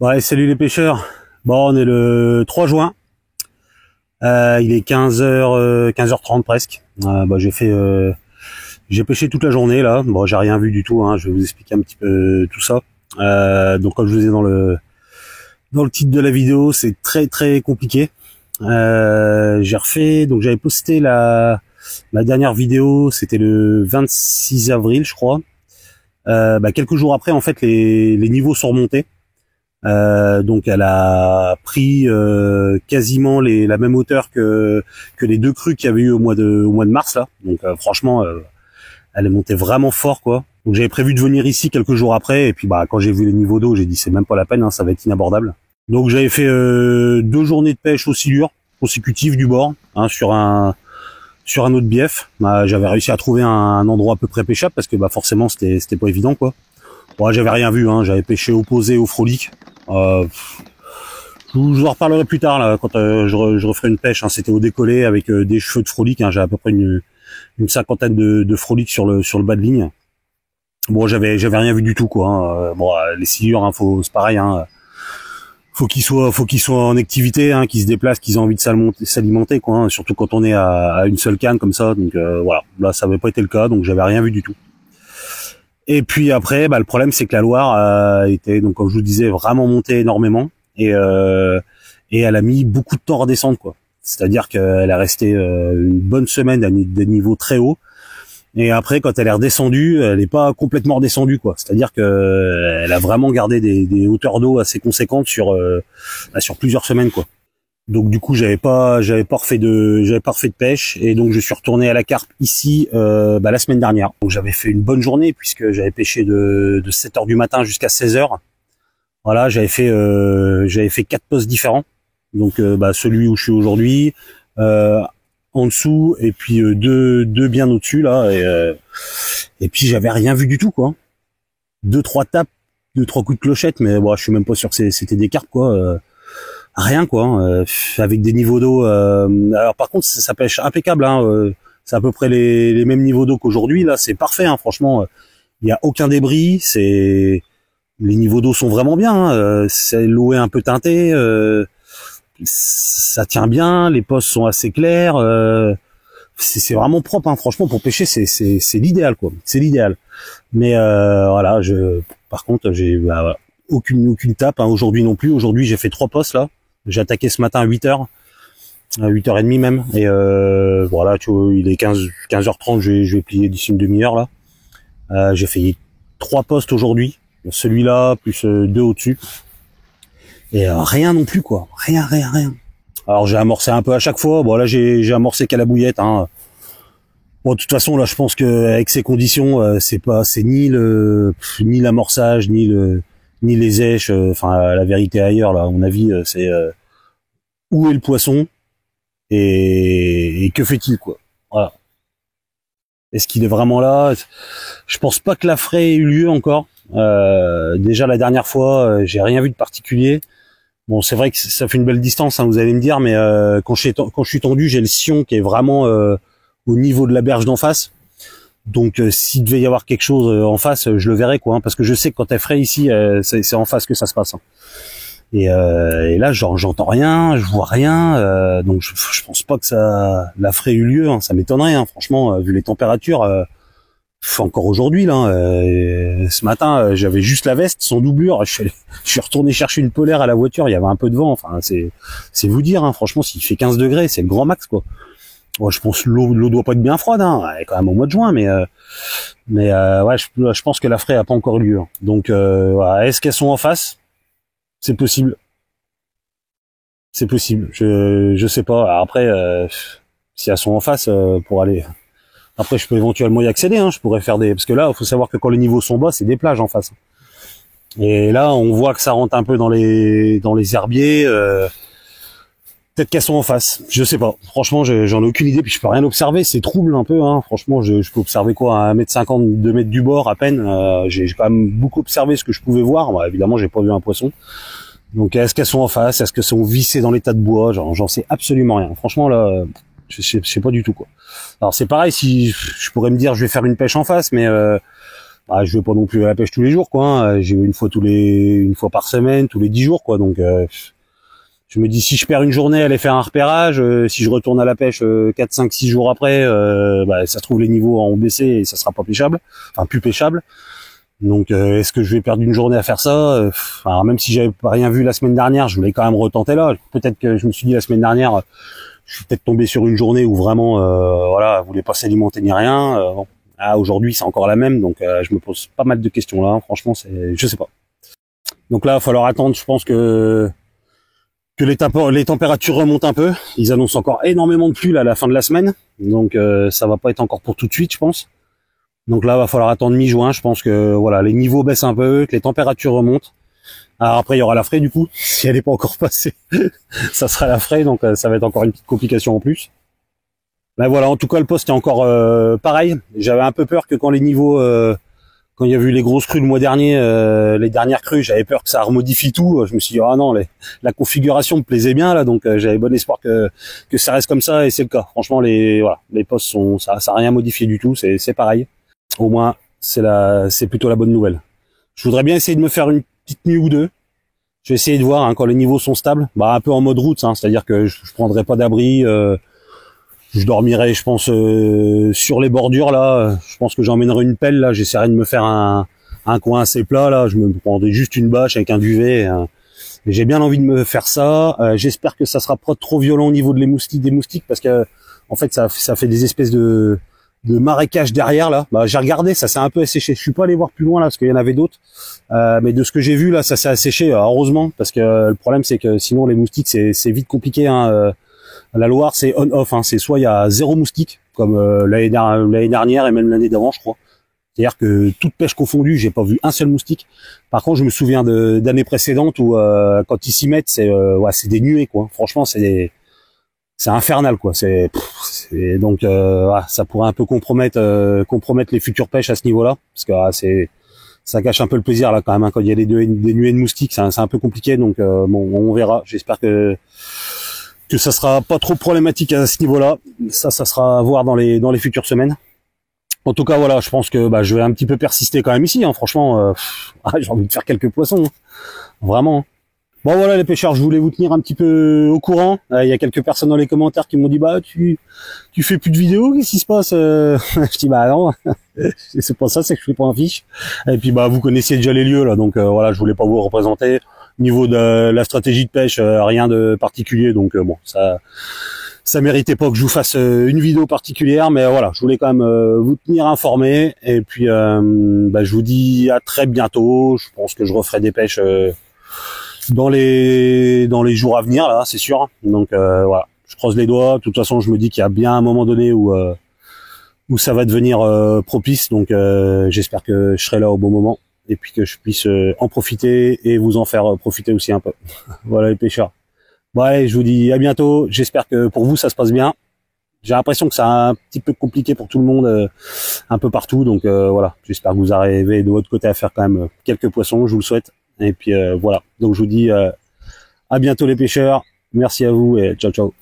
Ouais, salut les pêcheurs. Bon, on est le 3 juin. Il est 15h30 presque. J'ai pêché toute la journée là. Bon, j'ai rien vu du tout, hein. Je vais vous expliquer un petit peu tout ça. Donc comme je vous disais dans le titre de la vidéo, c'est très très compliqué. Donc j'avais posté ma dernière vidéo, c'était le 26 avril, je crois. Quelques jours après, en fait, les niveaux sont remontés. Donc elle a pris quasiment la même hauteur que les deux crues qu'il y avait eu au mois de mars là. Donc franchement, elle est montée vraiment fort quoi. Donc j'avais prévu de venir ici quelques jours après et puis quand j'ai vu les niveaux d'eau, j'ai dit c'est même pas la peine, hein, ça va être inabordable. Donc j'avais fait 2 journées de pêche au silure consécutives du bord, hein, sur un autre bief. J'avais réussi à trouver un endroit à peu près pêchable parce que forcément c'était pas évident quoi. Bon, j'avais rien vu, hein, j'avais pêché opposé au frolic. Je vous en reparlerai plus tard là quand je referai une pêche, hein. C'était au décollé avec des cheveux de frolic, hein. J'ai à peu près une cinquantaine de frolic sur le bas de ligne. Bon, j'avais rien vu du tout quoi, hein. Les silures, hein, c'est pareil, hein. Faut qu'ils soient en activité, hein, qu'ils se déplacent, qu'ils aient envie de s'alimenter quoi, hein, surtout quand on est à une seule canne comme ça. Donc voilà, là ça avait pas été le cas, donc j'avais rien vu du tout. Et puis après, le problème c'est que la Loire était, donc comme je vous disais, vraiment montée énormément et elle a mis beaucoup de temps à redescendre quoi. C'est-à-dire qu'elle est restée une bonne semaine à des niveaux très hauts et après quand elle est redescendue, elle n'est pas complètement redescendue quoi. C'est-à-dire que elle a vraiment gardé des hauteurs d'eau assez conséquentes sur plusieurs semaines quoi. Donc du coup j'avais pas refait de pêche et donc je suis retourné à la carpe ici la semaine dernière. Donc j'avais fait une bonne journée puisque j'avais pêché de 7h du matin jusqu'à 16h. Voilà, j'avais fait 4 postes différents. Donc celui où je suis aujourd'hui, en dessous et puis deux bien au-dessus là et puis j'avais rien vu du tout quoi. 2-3 tapes, 2-3 coups de clochette mais je suis même pas sûr que c'était des carpes quoi. Rien quoi, hein, avec des niveaux d'eau. Alors par contre, ça pêche impeccable. Hein, c'est à peu près les mêmes niveaux d'eau qu'aujourd'hui. Là, c'est parfait. Hein, franchement, il y a aucun débris. Les niveaux d'eau sont vraiment bien. Hein, l'eau est un peu teintée. Ça tient bien. Les postes sont assez clairs. C'est vraiment propre. Hein, franchement, pour pêcher, c'est l'idéal quoi. C'est l'idéal. Mais voilà, par contre, j'ai voilà, aucune tape. Hein, aujourd'hui non plus. Aujourd'hui, j'ai fait 3 postes là. J'ai attaqué ce matin à 8h, à 8h30 même, et voilà, tu vois, il est 15h30, je vais plier d'ici une demi-heure là. J'ai fait 3 postes aujourd'hui, celui-là plus 2 au-dessus, et rien non plus quoi, rien. Alors j'ai amorcé un peu à chaque fois. Bon là j'ai amorcé qu'à la bouillette. Hein. Bon de toute façon là je pense que avec ces conditions c'est ni l'amorçage ni les èches, la vérité ailleurs là, à mon avis, c'est où est le poisson et que fait-il quoi. Voilà. Est-ce qu'il est vraiment là? Je pense pas que la fraie ait eu lieu encore. Déjà la dernière fois, j'ai rien vu de particulier. Bon, c'est vrai que ça fait une belle distance, hein, vous allez me dire, mais quand je suis tendu, j'ai le sillon qui est vraiment au niveau de la berge d'en face. Donc s'il devait y avoir quelque chose en face, je le verrai quoi, hein, parce que je sais que quand elle fraie ici, c'est en face que ça se passe. Hein. Et là, j'entends rien, je vois rien, donc je pense pas que la fraie ait eu lieu. Hein, ça m'étonnerait, hein, franchement, vu les températures. Encore aujourd'hui là, ce matin, j'avais juste la veste sans doublure. Je suis retourné chercher une polaire à la voiture. Il y avait un peu de vent. Enfin, c'est vous dire. Hein, franchement, s'il fait 15 degrés, c'est le grand max quoi. Ouais, je pense que l'eau doit pas être bien froide, hein. Elle est quand même au mois de juin, mais ouais, je pense que la fraie a pas encore eu lieu. Donc, voilà. Est-ce qu'elles sont en face? C'est possible. C'est possible. Je sais pas. Alors après, si elles sont en face, pour aller. Après, je peux éventuellement y accéder. Hein. Je pourrais faire parce que là, il faut savoir que quand les niveaux sont bas, c'est des plages en face. Et là, on voit que ça rentre un peu dans les herbiers. Peut-être qu'elles sont en face, je sais pas. Franchement, j'en ai aucune idée, puis je peux rien observer, c'est trouble un peu. Hein. Franchement, je peux observer quoi, à 1m50, 2 mètres du bord à peine. J'ai quand même beaucoup observé ce que je pouvais voir. Bon, évidemment, j'ai pas vu un poisson. Donc, est-ce qu'elles sont en face? Est-ce qu'elles sont vissées dans les tas de bois? J'en sais absolument rien. Franchement, là, je sais pas du tout quoi. Alors, c'est pareil, si je pourrais me dire, je vais faire une pêche en face, mais bah, je vais pas non plus à la pêche tous les jours, quoi. Hein. J'ai une fois par semaine, tous les 10 jours, quoi. Donc, je me dis si je perds une journée à aller faire un repérage, si je retourne à la pêche 4, 5, 6 jours après, bah, ça se trouve les niveaux ont baissé et ça sera pas pêchable, enfin plus pêchable. Donc est-ce que je vais perdre une journée à faire ça alors, même si j'avais pas rien vu la semaine dernière, je voulais quand même retenter là. Peut-être que je me suis dit la semaine dernière, je suis peut-être tombé sur une journée où vraiment, voilà, voulait pas s'alimenter ni rien. Bon. Ah, aujourd'hui c'est encore la même, donc je me pose pas mal de questions là. Franchement, je sais pas. Donc là, il va falloir attendre. Je pense que les températures remontent un peu. Ils annoncent encore énormément de pluie là, à la fin de la semaine, donc ça va pas être encore pour tout de suite, je pense. Donc là, va falloir attendre mi-juin. Je pense que voilà, les niveaux baissent un peu, que les températures remontent. Alors après, il y aura la fraie du coup. Si elle n'est pas encore passée, ça sera la fraie, donc ça va être encore une petite complication en plus. Mais voilà, en tout cas, le poste est encore pareil. J'avais un peu peur que quand les niveaux, quand il y a eu les grosses crues le mois dernier, les dernières crues, j'avais peur que ça remodifie tout. Je me suis dit ah non, la configuration me plaisait bien là, donc j'avais bon espoir que ça reste comme ça, et c'est le cas. Franchement, les postes ça a rien modifié du tout, c'est pareil. Au moins, c'est plutôt la bonne nouvelle. Je voudrais bien essayer de me faire une petite nuit ou deux. Je vais essayer de voir quand les niveaux sont stables, bah un peu en mode route, hein, c'est-à-dire que je prendrai pas d'abri, je dormirai, je pense, sur les bordures là. Je pense que j'emmènerai une pelle là. J'essaierai de me faire un coin assez plat là. Je me prendrai juste une bâche avec un duvet. J'ai bien envie de me faire ça. J'espère que ça sera pas trop violent au niveau des moustiques, parce que en fait ça fait des espèces de marécage derrière là. Bah, j'ai regardé, ça s'est un peu asséché. Je suis pas allé voir plus loin là parce qu'il y en avait d'autres, mais de ce que j'ai vu là, ça s'est asséché, heureusement, parce que le problème c'est que sinon les moustiques c'est vite compliqué. Hein. La Loire c'est on-off, hein. C'est soit il y a zéro moustique comme l'année dernière et même l'année d'avant, je crois. C'est-à-dire que toute pêche confondue, j'ai pas vu un seul moustique. Par contre, je me souviens d'années précédentes où quand ils s'y mettent, c'est des nuées quoi. Franchement, c'est infernal quoi. Donc ça pourrait un peu compromettre les futures pêches à ce niveau-là, parce que ça gâche un peu le plaisir là quand même, hein, quand il y a des nuées de moustiques, c'est un peu compliqué. Donc bon, on verra. J'espère que ça sera pas trop problématique à ce niveau-là. Ça sera à voir dans les futures semaines. En tout cas, voilà, je pense que je vais un petit peu persister quand même ici. Hein, franchement, j'ai envie de faire quelques poissons, hein, vraiment. Bon voilà les pêcheurs, je voulais vous tenir un petit peu au courant. Il y a quelques personnes dans les commentaires qui m'ont dit tu fais plus de vidéos, qu'est-ce qui se passe Je dis non, c'est pas ça, c'est que je fais pas un fiche. Et puis vous connaissiez déjà les lieux là, donc voilà, je voulais pas vous représenter. Au niveau de la stratégie de pêche, rien de particulier, donc bon, ça méritait pas que je vous fasse une vidéo particulière, mais voilà, je voulais quand même vous tenir informé. Et puis je vous dis à très bientôt. Je pense que je referai des pêches dans les jours à venir là, c'est sûr. Donc voilà, je croise les doigts. De toute façon, je me dis qu'il y a bien un moment donné où ça va devenir propice. Donc j'espère que je serai là au bon moment et puis que je puisse en profiter et vous en faire profiter aussi un peu. Voilà les pêcheurs. Bon allez, je vous dis à bientôt. J'espère que pour vous ça se passe bien. J'ai l'impression que c'est un petit peu compliqué pour tout le monde, un peu partout. Donc voilà, j'espère que vous arrivez de votre côté à faire quand même quelques poissons. Je vous le souhaite. Et puis voilà. Donc je vous dis à bientôt les pêcheurs. Merci à vous et ciao ciao.